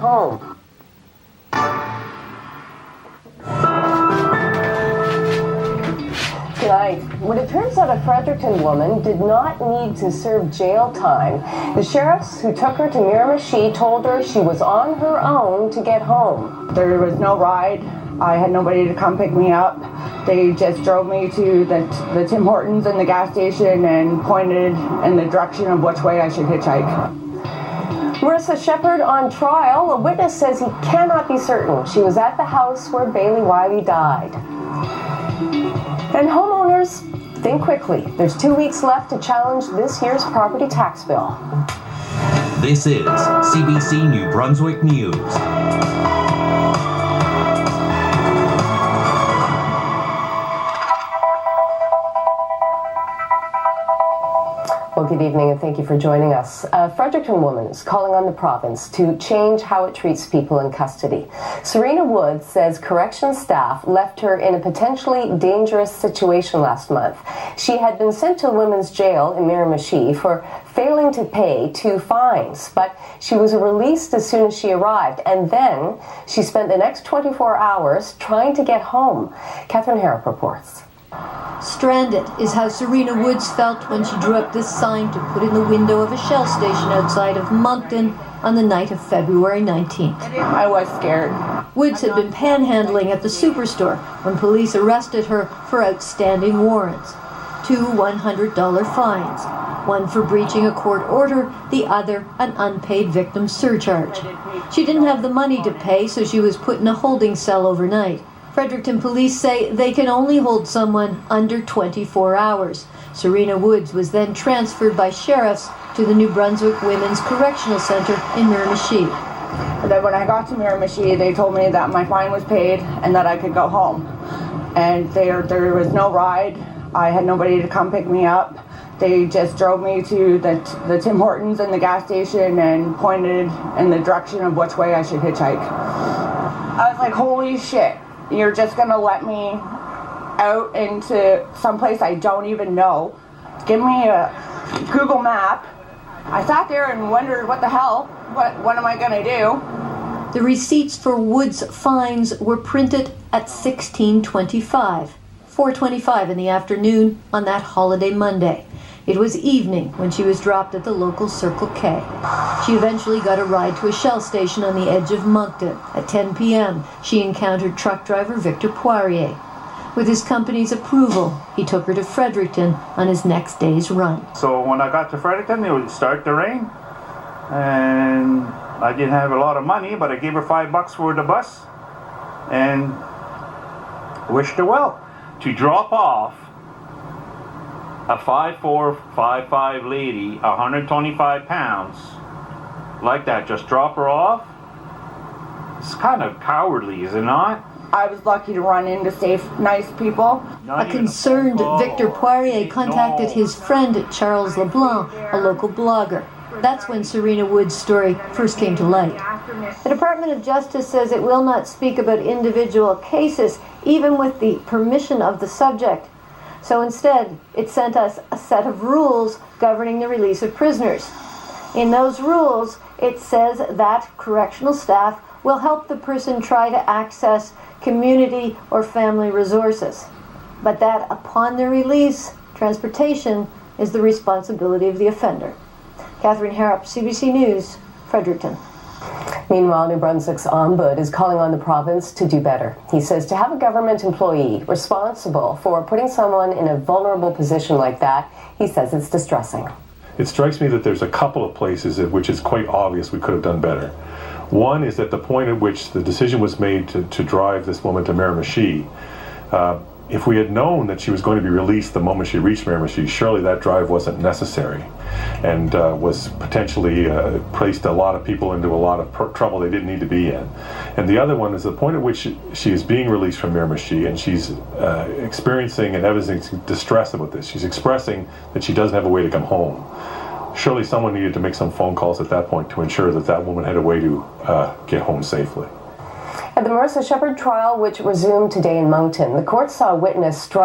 home. Tonight, when it turns out a Fredericton woman did not need to serve jail time, the sheriffs who took her to Miramichi told her she was on her own to get home. There was no ride. I had nobody to come pick me up. They just drove me to the Tim Hortons and the gas station and pointed in the direction of which way I should hitchhike. Marissa Shepherd on trial. A witness says he cannot be certain she was at the house where Bailey Wiley died. And homeowners, think quickly. There's 2 weeks left to challenge this year's property tax bill. This is CBC New Brunswick News. Well, good evening and thank you for joining us. A Fredericton woman is calling on the province to change how it treats people in custody. Serena Woods says corrections staff left her in a potentially dangerous situation last month. She had been sent to a women's jail in Miramichi for failing to pay 2 fines, but she was released as soon as she arrived, and then she spent the next 24 hours trying to get home. Catherine Harrop reports. Stranded is how Serena Woods felt when she drew up this sign to put in the window of a Shell station outside of Moncton on the night of February 19th. I was scared. Woods had been panhandling at the superstore when police arrested her for outstanding warrants. 2 $100 fines, one for breaching a court order, the other an unpaid victim surcharge. She didn't have the money to pay, so she was put in a holding cell overnight. Fredericton police say they can only hold someone under 24 hours. Serena Woods was then transferred by sheriffs to the New Brunswick Women's Correctional Centre in Miramichi. And then when I got to Miramichi, they told me that my fine was paid and that I could go home. And there was no ride. I had nobody to come pick me up. They just drove me to the Tim Hortons and the gas station and pointed in the direction of which way I should hitchhike. I was like, holy shit. You're just gonna let me out into someplace I don't even know. Give me a Google map. I sat there and wondered what the hell, what am I gonna do? The receipts for Woods' fines were printed at 16:25, 4:25 in the afternoon on that holiday Monday. It was evening when she was dropped at the local Circle K. She eventually got a ride to a Shell station on the edge of Moncton. At 10 p.m., she encountered truck driver Victor Poirier. With his company's approval, he took her to Fredericton on his next day's run. So when I got to Fredericton, it would start to rain. And I didn't have a lot of money, but I gave her $5 for the bus and wished her well. To drop off a 5'4", 5'5" lady, 125 pounds, like that, just drop her off? It's kind of cowardly, is it not? I was lucky to run into safe, nice people. A concerned Victor Poirier contacted his friend Charles LeBlanc, a local blogger. That's when Serena Woods' story first came to light. The Department of Justice says it will not speak about individual cases, even with the permission of the subject. So instead, it sent us a set of rules governing the release of prisoners. In those rules, it says that correctional staff will help the person try to access community or family resources, but that upon their release, transportation is the responsibility of the offender. Catherine Harrop, CBC News, Fredericton. Meanwhile, New Brunswick's Ombudsman is calling on the province to do better. He says to have a government employee responsible for putting someone in a vulnerable position like that, he says it's distressing. It strikes me that there's a couple of places at which it's quite obvious we could have done better. One is at the point at which the decision was made to drive this woman to Miramichi. If we had known that she was going to be released the moment she reached Miramichi, surely that drive wasn't necessary and was potentially placed a lot of people into a lot of trouble they didn't need to be in. And the other one is the point at which she is being released from Miramichi and she's experiencing and evidencing distress about this. She's expressing that she doesn't have a way to come home. Surely someone needed to make some phone calls at that point to ensure that that woman had a way to get home safely. At the Marissa Shepherd trial, which resumed today in Moncton, the court saw a witness struggle